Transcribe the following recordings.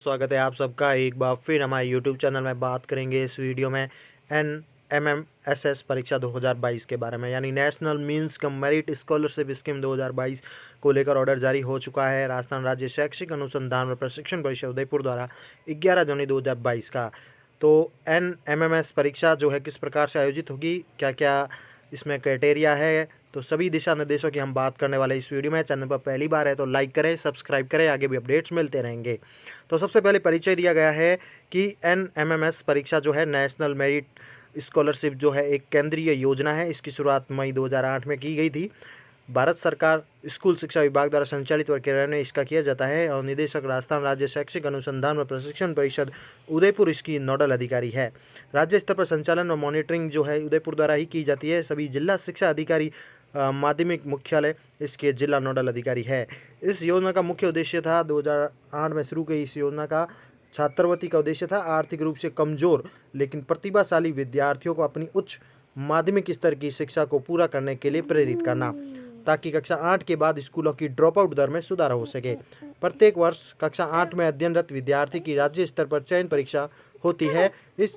स्वागत है आप सबका एक बार फिर हमारे यूट्यूब चैनल में। बात करेंगे इस वीडियो में NMMSS परीक्षा 2022 के बारे में, यानी national means cum merit scholarship scheme 2022 को लेकर ऑर्डर जारी हो चुका है राजस्थान राज्य शैक्षिक अनुसंधान व प्रशिक्षण परिषद उदयपुर द्वारा 11 जनवरी 2022 का। तो NMMS परीक्षा जो है किस प्रकार से आयोजित होगी, क्या क्या इसमें क्राइटेरिया है, तो सभी दिशा निर्देशों की हम बात करने वाले इस वीडियो में। चैनल पर पहली बार है तो लाइक करें, सब्सक्राइब करें, आगे भी अपडेट्स मिलते रहेंगे। तो सबसे पहले परिचय दिया गया है कि NMMS परीक्षा जो है नेशनल मेरिट स्कॉलरशिप जो है एक केंद्रीय योजना है। इसकी शुरुआत मई 2008 में की गई थी। भारत सरकार स्कूल शिक्षा विभाग द्वारा संचालित व कार्यान्वयन में इसका किया जाता है और निदेशक राजस्थान राज्य शैक्षिक अनुसंधान व प्रशिक्षण परिषद उदयपुर इसकी नोडल अधिकारी है। राज्य स्तर पर संचालन और मॉनिटरिंग जो है उदयपुर द्वारा ही की जाती है। सभी जिला शिक्षा अधिकारी माध्यमिक मुख्यालय इसके जिला नोडल अधिकारी है। इस योजना का मुख्य उद्देश्य था 2008 में शुरू की इस योजना का छात्रवृत्ति का उद्देश्य था आर्थिक रूप से कमजोर लेकिन प्रतिभाशाली विद्यार्थियों को अपनी उच्च माध्यमिक स्तर की शिक्षा को पूरा करने के लिए प्रेरित करना, ताकि कक्षा 8 के बाद स्कूलों की ड्रॉप आउट दर में सुधार हो सके। प्रत्येक वर्ष कक्षा 8 में अध्ययनरत विद्यार्थी की राज्य स्तर पर चयन परीक्षा होती है। इस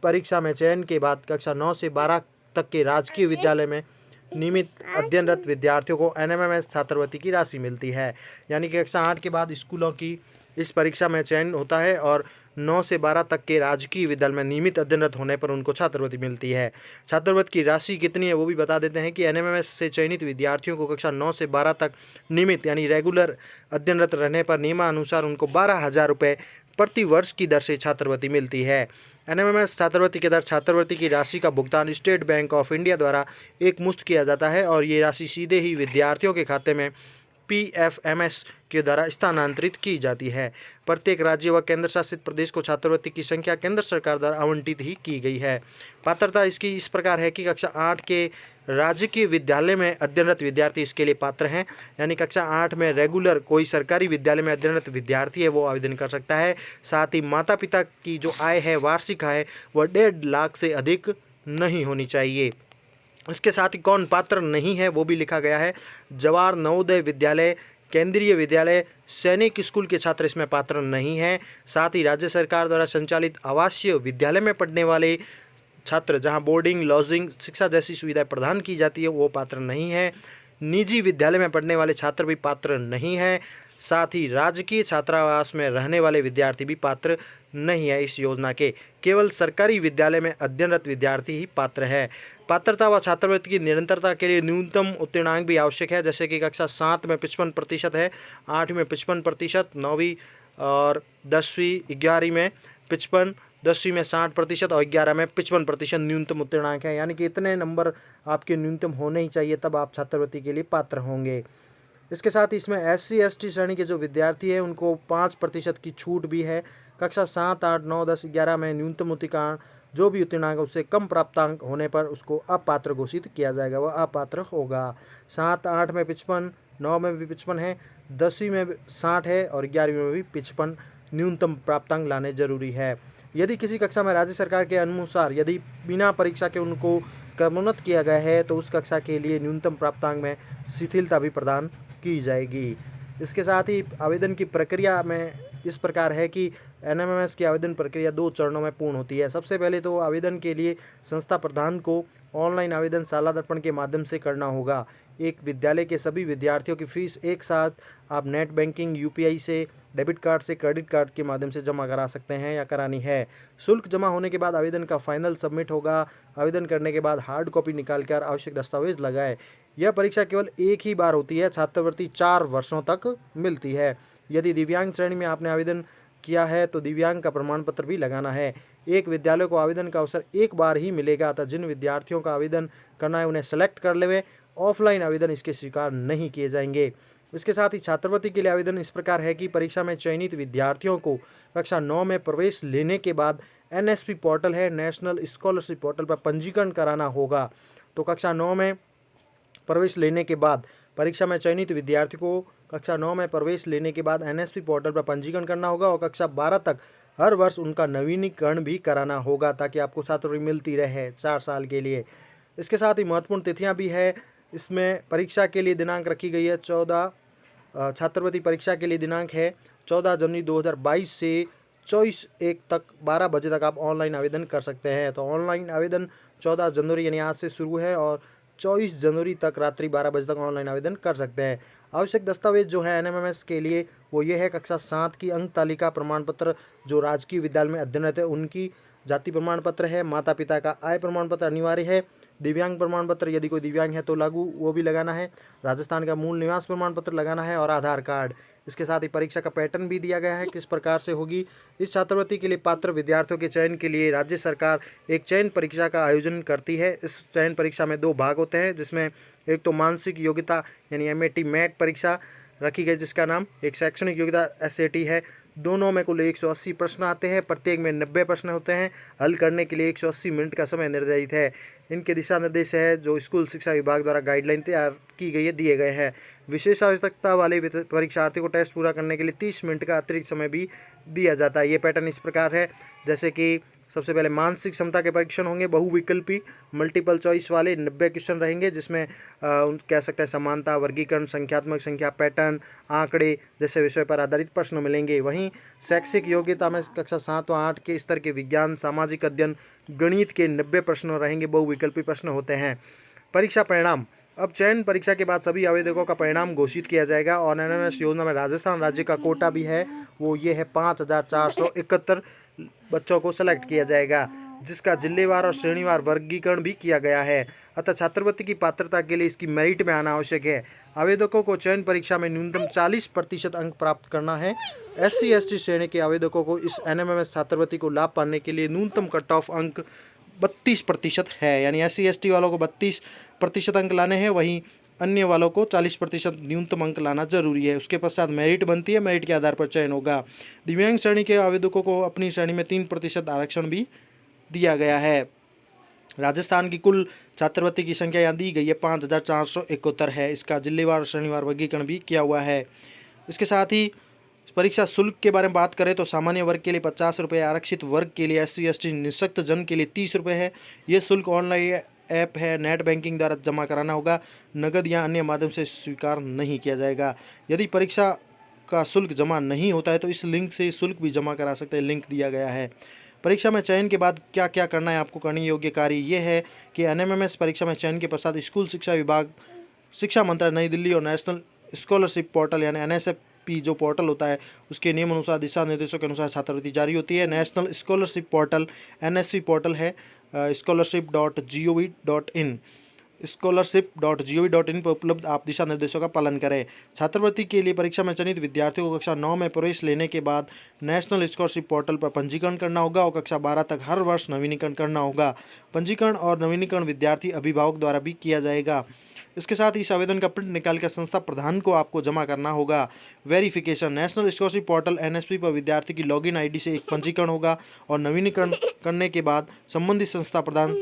परीक्षा में चयन के बाद कक्षा 9 से 12 तक के राजकीय विद्यालय में नियमित अध्ययनरत विद्यार्थियों को NMMS छात्रवृत्ति की राशि मिलती है। यानी कि कक्षा 8 के बाद स्कूलों की इस परीक्षा में चयन होता है और 9 से 12 तक के राजकीय विद्यालय में नियमित अध्ययनरत होने पर उनको छात्रवृत्ति मिलती है। छात्रवृत्ति की राशि कितनी है वो भी बता देते हैं कि NMMS से चयनित विद्यार्थियों को कक्षा 9 से 12 तक नियमित यानी रेगुलर अध्ययनरत रहने पर नियमानुसार उनको 12,000 रुपये प्रति वर्ष की दर से छात्रवृत्ति मिलती है। NMMS छात्रवृत्ति के दर छात्रवृत्ति की राशि का भुगतान स्टेट बैंक ऑफ इंडिया द्वारा एक मुश्त किया जाता है और ये राशि सीधे ही विद्यार्थियों के खाते में PFMS के द्वारा स्थानांतरित की जाती है। प्रत्येक राज्य व केंद्र शासित प्रदेश को छात्रवृत्ति की संख्या केंद्र सरकार द्वारा आवंटित ही की गई है। पात्रता इसकी इस प्रकार है कि कक्षा 8 के राजकीय विद्यालय में अध्ययनरत विद्यार्थी इसके लिए पात्र हैं। यानी कक्षा 8 में रेगुलर कोई सरकारी विद्यालय में अध्ययनरत विद्यार्थी है वो आवेदन कर सकता है। साथ ही माता पिता की जो आय है, वार्षिक आय, वह 1.5 लाख से अधिक नहीं होनी चाहिए। इसके साथ ही कौन पात्र नहीं है वो भी लिखा गया है। जवाहर नवोदय विद्यालय, केंद्रीय विद्यालय, सैनिक स्कूल के छात्र इसमें पात्र नहीं हैं। साथ ही राज्य सरकार द्वारा संचालित आवासीय विद्यालय में पढ़ने वाले छात्र जहां बोर्डिंग लॉजिंग शिक्षा जैसी सुविधाएं प्रदान की जाती है वो पात्र नहीं है। निजी विद्यालय में पढ़ने वाले छात्र भी पात्र नहीं हैं। साथ ही राजकीय छात्रावास में रहने वाले विद्यार्थी भी पात्र नहीं है इस योजना के। केवल सरकारी विद्यालय में अध्ययनरत विद्यार्थी ही पात्र है। पात्रता व छात्रवृत्ति की निरंतरता के लिए न्यूनतम उत्तीर्णांक भी आवश्यक है, जैसे कि कक्षा 7 में 55% है, 8 में 55%, 9वीं और 10वीं 11वीं में 55, 10वीं में 60% और 11 में 55% न्यूनतम उत्तीर्णांक है। यानी कि इतने नंबर आपके न्यूनतम होने ही चाहिए, तब आप छात्रवृत्ति के लिए पात्र होंगे। इसके साथ ही इसमें SC ST श्रेणी के जो विद्यार्थी हैं उनको 5% की छूट भी है। कक्षा 7, 8, 9, 10, 11 में न्यूनतम उत्तीर्ण जो भी उत्तीर्णांक उससे कम प्राप्तांक होने पर उसको अपात्र घोषित किया जाएगा, वह अपात्र होगा। 7, 8 में 55, 9 में भी 55 है, 10वीं में 60 है और 11वीं में भी 55 न्यूनतम प्राप्तांक लाने जरूरी है। यदि किसी कक्षा में राज्य सरकार के अनुसार यदि बिना परीक्षा के उनको क्रमोन्नत किया गया है तो उस कक्षा के लिए न्यूनतम प्राप्तांक में शिथिलता भी प्रदान की जाएगी। इसके साथ ही आवेदन की प्रक्रिया में इस प्रकार है कि NMMS की आवेदन प्रक्रिया 2 चरणों में पूर्ण होती है। सबसे पहले तो आवेदन के लिए संस्था प्रधान को ऑनलाइन आवेदन शाला दर्पण के माध्यम से करना होगा। एक विद्यालय के सभी विद्यार्थियों की फीस एक साथ आप नेट बैंकिंग, UPI से, डेबिट कार्ड से, क्रेडिट कार्ड के माध्यम से जमा करा सकते हैं या करानी है। शुल्क जमा होने के बाद आवेदन का फाइनल सबमिट होगा। आवेदन करने के बाद हार्ड कॉपी निकाल कर आवश्यक दस्तावेज लगाए। यह परीक्षा केवल एक ही बार होती है। छात्रवृत्ति 4 वर्षों तक मिलती है। यदि दिव्यांग श्रेणी में आपने आवेदन किया है तो दिव्यांग का प्रमाण पत्र भी लगाना है। एक विद्यालय को आवेदन का अवसर एक बार ही मिलेगा, अतः जिन विद्यार्थियों का आवेदन करना है उन्हें सेलेक्ट कर लेवे। ऑफलाइन आवेदन इसके स्वीकार नहीं किए जाएंगे। इसके साथ ही छात्रवृत्ति के लिए आवेदन इस प्रकार है कि परीक्षा में चयनित विद्यार्थियों को कक्षा 9 में प्रवेश लेने के बाद NSP पोर्टल है, नेशनल स्कॉलरशिप पोर्टल पर पंजीकरण कराना होगा। तो कक्षा 9 में प्रवेश लेने के बाद परीक्षा में चयनित विद्यार्थी को कक्षा 9 में प्रवेश लेने के बाद NSP पोर्टल पर पंजीकरण करना होगा और कक्षा 12 तक हर वर्ष उनका नवीनीकरण भी कराना होगा, ताकि आपको छात्रवृत्ति मिलती रहे 4 साल के लिए। इसके साथ ही महत्वपूर्ण तिथियां भी है। इसमें परीक्षा के लिए दिनांक रखी गई है 14 छात्रवृत्ति परीक्षा के लिए दिनांक है 14 जनवरी 2022 से 24/1 तक 12 बजे तक आप ऑनलाइन आवेदन कर सकते हैं। तो ऑनलाइन आवेदन 14 जनवरी यानी आज से शुरू है और 24 जनवरी तक रात्रि 12 बजे तक ऑनलाइन आवेदन कर सकते हैं। आवश्यक दस्तावेज जो है एनएमएमएस के लिए वो ये है कक्षा 7 की अंक तालिका प्रमाण पत्र, जो राजकीय विद्यालय में अध्ययनरत है उनकी, जाति प्रमाण पत्र है, माता पिता का आय प्रमाण पत्र अनिवार्य है, दिव्यांग प्रमाण पत्र यदि कोई दिव्यांग है तो लागू वो भी लगाना है, राजस्थान का मूल निवास प्रमाण पत्र लगाना है और आधार कार्ड। इसके साथ ही परीक्षा का पैटर्न भी दिया गया है किस प्रकार से होगी। इस छात्रवृत्ति के लिए पात्र विद्यार्थियों के चयन के लिए राज्य सरकार एक चयन परीक्षा का आयोजन करती है। इस चयन परीक्षा में 2 भाग होते हैं, जिसमें एक तो मानसिक योग्यता यानी एमएटी मैट परीक्षा रखी गई जिसका नाम, एक शैक्षणिक योग्यता एसएटी है। दोनों में कुल 180 प्रश्न आते हैं, प्रत्येक में 90 प्रश्न होते हैं। हल करने के लिए 180 मिनट का समय निर्धारित है। इनके दिशा निर्देश है जो स्कूल शिक्षा विभाग द्वारा गाइडलाइन तैयार की गई है, दिए गए हैं। विशेष आवश्यकता वाले परीक्षार्थी को टेस्ट पूरा करने के लिए 30 मिनट का अतिरिक्त समय भी दिया जाता है। ये पैटर्न इस प्रकार है, जैसे कि सबसे पहले मानसिक क्षमता के परीक्षण होंगे, बहुविकल्पी मल्टीपल चॉइस वाले 90 क्वेश्चन रहेंगे, जिसमें कह सकते हैं समानता, वर्गीकरण, संख्यात्मक संख्या, पैटर्न, आंकड़े जैसे विषय पर आधारित प्रश्न मिलेंगे। वहीं शैक्षिक योग्यता में कक्षा 7 व 8 के स्तर के विज्ञान, सामाजिक अध्ययन, गणित के 90 प्रश्न रहेंगे, बहुविकल्पी प्रश्न होते हैं। परीक्षा परिणाम, अब चयन परीक्षा के बाद सभी आवेदकों का परिणाम घोषित किया जाएगा और एनएमएस योजना में राजस्थान राज्य का कोटा भी है, वो ये है 5471 बच्चों को सेलेक्ट किया जाएगा, जिसका जिलेवार और श्रेणीवार वर्गीकरण भी किया गया है। अतः छात्रवृत्ति की पात्रता के लिए इसकी मेरिट में आना आवश्यक है। आवेदकों को चयन परीक्षा में न्यूनतम 40% अंक प्राप्त करना है। SC ST श्रेणी के आवेदकों को इस एनएमएमएस छात्रवृत्ति को लाभ पाने के लिए न्यूनतम कट ऑफ अंक 32% है, यानी SC ST वालों को 32% अंक लाने हैं, वहीं अन्य वालों को 40% न्यूनतम अंक लाना जरूरी है। उसके पश्चात मेरिट बनती है, मेरिट के आधार पर चयन होगा। दिव्यांग श्रेणी के आवेदकों को अपनी श्रेणी में 3% आरक्षण भी दिया गया है। राजस्थान की कुल छात्रवृत्ति की संख्या यहाँ दी गई है 5471 है। इसका जिलेवार श्रेणीवार वर्गीकरण भी किया हुआ है। इसके साथ ही परीक्षा शुल्क के बारे में बात करें तो सामान्य वर्ग के लिए 50 रुपये, आरक्षित वर्ग के लिए SC ST निःशक्त जन के लिए 30 रुपये है। ये शुल्क ऑनलाइन ऐप है, नेट बैंकिंग द्वारा जमा कराना होगा, नगद या अन्य माध्यम से स्वीकार नहीं किया जाएगा। यदि परीक्षा का शुल्क जमा नहीं होता है तो इस लिंक से शुल्क भी जमा करा सकते हैं, लिंक दिया गया है। परीक्षा में चयन के बाद क्या क्या करना है आपको करने योग्य कार्य ये है कि एनएमएमएस परीक्षा में चयन के पश्चात स्कूल शिक्षा विभाग, शिक्षा मंत्रालय नई दिल्ली और नेशनल स्कॉलरशिप पोर्टल यानी NSFP जो पोर्टल होता है उसके नियम अनुसार दिशा निर्देशों के अनुसार छात्रवृत्ति जारी होती है। National scholarship portal NSP portal है scholarship.gov.in, scholarship.gov.in पर उपलब्ध आप दिशा निर्देशों का पालन करें। छात्रवृत्ति के लिए परीक्षा में चयनित विद्यार्थियों को कक्षा 9 में प्रवेश लेने के बाद नेशनल स्कॉलरशिप पोर्टल पर पंजीकरण करना होगा और कक्षा 12 तक हर वर्ष नवीनीकरण करना होगा। पंजीकरण और नवीनीकरण विद्यार्थी अभिभावक द्वारा भी किया जाएगा। इसके साथ इस आवेदन का प्रिंट निकाल कर संस्था प्रधान को आपको जमा करना होगा। Verification, national scholarship portal NSP पर विद्यार्थी की लॉगिन ID से एक पंजीकरण होगा और नवीनीकरण करने के बाद संबंधित संस्था प्रधान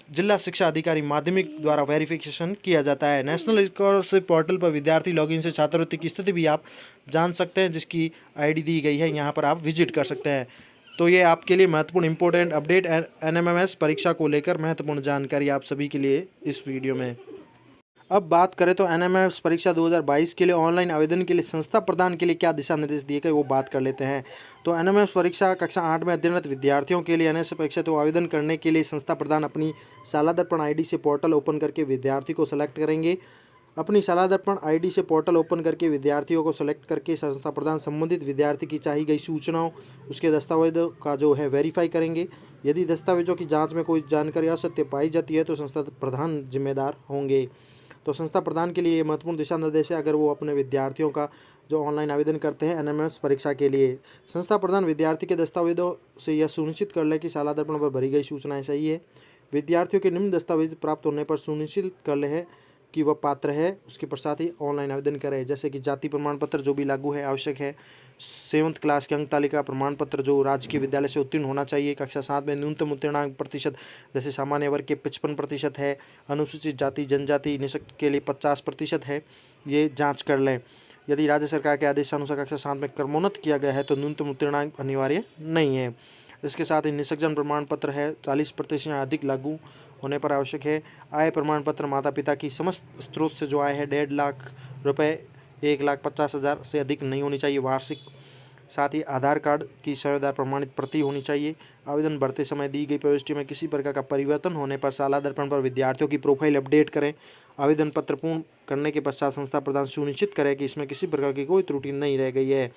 जिला शिक्षा अधिकारी माध्यमिक द्वारा वेरिफिकेशन किया जाता है। नेशनल स्कॉलरशिप पोर्टल पर विद्यार्थी लॉगिन से छात्रवृत्ति की स्थिति भी आप जान सकते हैं, जिसकी ID दी गई है, यहाँ पर आप विजिट कर सकते हैं। तो ये आपके लिए महत्वपूर्ण इंपॉर्टेंट अपडेट एनएमएमएस परीक्षा को लेकर महत्वपूर्ण जानकारी आप सभी के लिए इस वीडियो में। अब बात करें तो एनएमएमएस परीक्षा 2022 के लिए ऑनलाइन आवेदन के लिए संस्था प्रदान के लिए क्या दिशा निर्देश दिए गए वो बात कर लेते हैं। तो एनएमएमएस परीक्षा कक्षा 8 में अध्ययनरत विद्यार्थियों के लिए एनएमएमएस परीक्षा तो आवेदन करने के लिए संस्था प्रदान अपनी शाला दर्पण ID से पोर्टल ओपन करके विद्यार्थी को सेलेक्ट करेंगे। अपनी शाला दर्पण ID से पोर्टल ओपन करके विद्यार्थियों को सेलेक्ट करके संस्था प्रदान संबंधित विद्यार्थी की चाहिए गई सूचनाओं, उसके दस्तावेजों का जो है वेरीफाई करेंगे। यदि दस्तावेजों की जांच में कोई जानकारी असत्य पाई जाती है तो संस्था प्रधान जिम्मेदार होंगे। तो संस्था प्रदान के लिए ये महत्वपूर्ण दिशा निर्देश है अगर वो अपने विद्यार्थियों का जो ऑनलाइन आवेदन करते हैं एनएमएमएस परीक्षा के लिए। संस्था प्रदान विद्यार्थी के दस्तावेजों से यह सुनिश्चित कर ले कि शाला दर्पण पर भरी गई सूचनाएं सही है। विद्यार्थियों के निम्न दस्तावेज प्राप्त होने पर सुनिश्चित कर ले कि वह पात्र है, उसके पश्चात ही ऑनलाइन आवेदन करें, जैसे कि जाति प्रमाण पत्र जो भी लागू है आवश्यक है, 7th क्लास की अंक तालिका प्रमाण पत्र जो राजकीय विद्यालय से उत्तीर्ण होना चाहिए, कक्षा 7 में न्यूनतम उत्तीर्णांक प्रतिशत जैसे सामान्य वर्ग के 55% है, अनुसूचित जाति जनजाति निःशक्त के लिए 50% है, ये जाँच कर लें। यदि राज्य सरकार के आदेशानुसार कक्षा 7 में क्रमोन्नत किया गया है तो न्यूनतम उत्तीर्णांक अनिवार्य नहीं है। इसके साथ ही निःशक्त प्रमाण पत्र है 40% या अधिक लागू होने पर आवश्यक है। आय प्रमाण पत्र माता पिता की समस्त स्रोत से जो आय है 1.5 लाख रुपए 1,50,000 से अधिक नहीं होनी चाहिए वार्षिक। साथ ही आधार कार्ड की साझेदार प्रमाणित प्रति होनी चाहिए। आवेदन भरते समय दी गई प्रविष्टि में किसी प्रकार का परिवर्तन होने पर साला दर्पण पर विद्यार्थियों की प्रोफाइल अपडेट करें। आवेदन पत्र पूर्ण करने के पश्चात संस्था प्रधान सुनिश्चित करें कि इसमें किसी प्रकार की कोई त्रुटि नहीं रह गई है।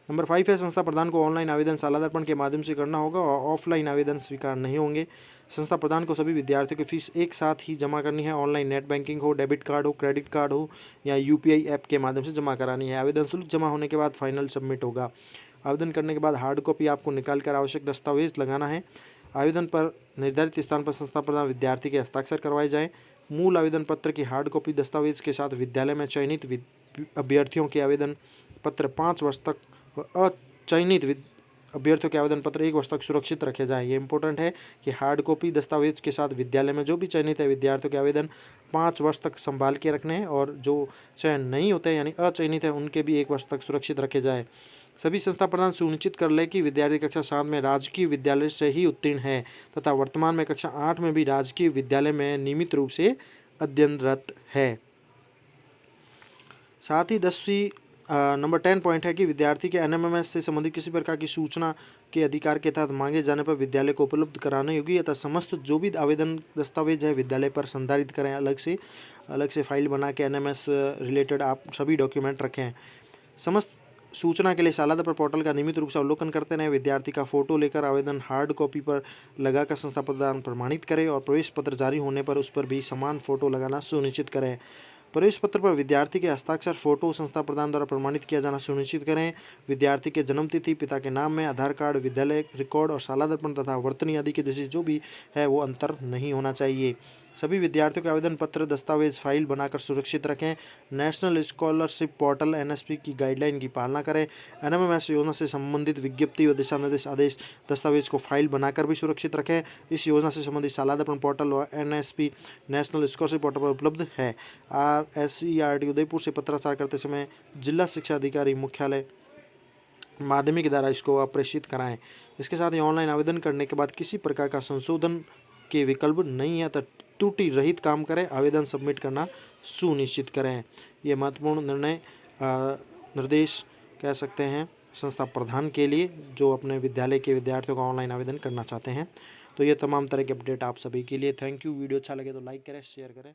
नंबर 5 है, संस्था प्रधान को ऑनलाइन आवेदन साला दर्पण के माध्यम से करना होगा और ऑफलाइन आवेदन स्वीकार नहीं होंगे। संस्था प्रधान को सभी विद्यार्थियों की फीस एक साथ ही जमा करनी है। ऑनलाइन नेट बैंकिंग हो, डेबिट कार्ड हो, क्रेडिट कार्ड हो या यूपीआई ऐप के माध्यम से जमा करानी है। आवेदन शुल्क जमा होने के बाद फाइनल सबमिट होगा। आवेदन करने के बाद हार्ड कॉपी आपको निकाल कर आवश्यक दस्तावेज लगाना है। आवेदन पर निर्धारित स्थान पर संस्था प्रधान विद्यार्थी के हस्ताक्षर करवाए जाएँ। मूल आवेदन पत्र की हार्ड कॉपी दस्तावेज के साथ विद्यालय में चयनित अभ्यर्थियों के आवेदन पत्र 5 वर्ष तक व अचयनित अभ्यर्थियों के आवेदन पत्र 1 वर्ष तक सुरक्षित रखे जाएँ। ये इंपॉर्टेंट है कि हार्ड कॉपी दस्तावेज के साथ विद्यालय में जो भी चयनित है विद्यार्थियों के आवेदन 5 वर्ष तक संभाल के रखने हैं और जो चयन नहीं होते हैं यानी अचयनित है उनके भी 1 वर्ष तक सुरक्षित रखे जाए। सभी संस्था प्रधान सुनिश्चित कर ले कि विद्यार्थी कक्षा 7 में राजकीय विद्यालय से ही उत्तीर्ण है तथा वर्तमान में कक्षा 8 में भी राजकीय विद्यालय में नियमित रूप से अध्ययनरत है। साथ ही 10वीं नंबर 10 पॉइंट है कि विद्यार्थी के एनएमएमएस से संबंधित किसी प्रकार की सूचना के अधिकार के तहत मांगे जाने पर विद्यालय को उपलब्ध कराने होगी अतः समस्त जो भी आवेदन दस्तावेज है विद्यालय पर संधारित करें। अलग से फाइल बना के एनएमएस रिलेटेड आप सभी डॉक्यूमेंट रखें। समस्त सूचना के लिए साला दर्पण पोर्टल का नियमित रूप से अवलोकन करते रहें। विद्यार्थी का फोटो लेकर आवेदन हार्ड कॉपी पर लगाकर संस्था प्रधान प्रमाणित करें और प्रवेश पत्र जारी होने पर उस पर भी समान फोटो लगाना सुनिश्चित करें। प्रवेश पत्र पर विद्यार्थी के हस्ताक्षर फोटो संस्था प्रधान द्वारा प्रमाणित किया जाना सुनिश्चित करें। विद्यार्थी के जन्मतिथि, पिता के नाम में, आधार कार्ड, विद्यालय रिकॉर्ड और साला दर्पण तथा वर्तनी आदि के जैसे जो भी है वो अंतर नहीं होना चाहिए। सभी विद्यार्थियों के आवेदन पत्र दस्तावेज फाइल बनाकर सुरक्षित रखें। नेशनल स्कॉलरशिप पोर्टल एनएसपी की गाइडलाइन की पालना करें। एनएमएमएस योजना से संबंधित विज्ञप्ति व दिशा निर्देश आदेश दस्तावेज को फाइल बनाकर भी सुरक्षित रखें। इस योजना से संबंधित साला दर्पण पोर्टल व एनएसपी नेशनल स्कॉलरशिप पोर्टल पर उपलब्ध है। RSERT उदयपुर से पत्राचार करते समय जिला शिक्षा अधिकारी मुख्यालय माध्यमिक द्वारा इसको प्रेषित कराएं। इसके साथ ही ऑनलाइन आवेदन करने के बाद किसी प्रकार का संशोधन के विकल्प नहीं है तो त्रुटि रहित काम करें। आवेदन सबमिट करना सुनिश्चित करें। ये महत्वपूर्ण निर्देश कह सकते हैं संस्था प्रधान के लिए जो अपने विद्यालय के विद्यार्थियों का ऑनलाइन आवेदन करना चाहते हैं। तो ये तमाम तरह के अपडेट आप सभी के लिए। Thank you. वीडियो अच्छा लगे तो लाइक करें, शेयर करें।